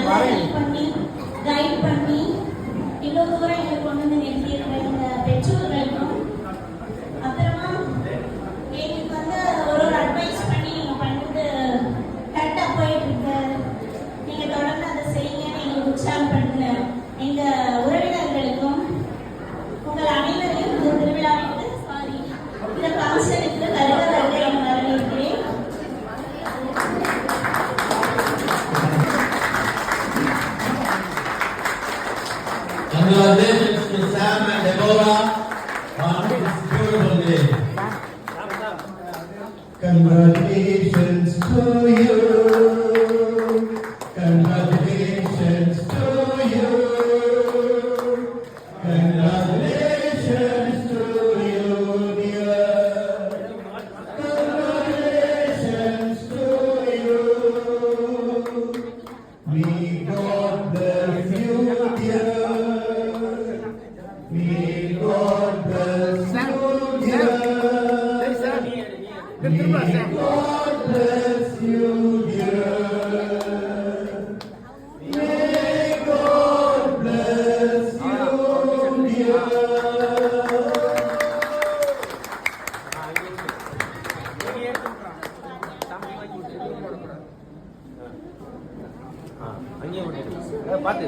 Help பண்ணி guide பண்ணி இவ்வளவு தூரம் எங்களுக்கு கொண்டு வந்து நிறுத்தியிருக்கிற எங்க பெற்றோர்களுக்கும் அப்புறமா எங்களுக்கு வந்து ஒரு அட்வைஸ் பண்ணி நீங்க பண்ணது கரெக்டா போயிட்டு இருக்கு, நீங்க தொடர்ந்து அதை செய்யுங்கன்னு எங்களுக்கு உற்சாகப்படுத்தின எங்க உறவினர்களுக்கும் உங்கள் அனைவரையும் இந்த திருவிழாவிற்கு இந்த ஃபங்க்ஷனுக்கு வருவதற்கு என வரவேற்கிறேன். Congratulations to Sam and Deborah on this beautiful day. Congratulations to you. Congratulations to you. Congratulations to you, dear. Congratulations to you. May God bless you, dear. May God bless you, dear. May God bless you, dear. May God bless you, dear. அங்கேயே பார்த்து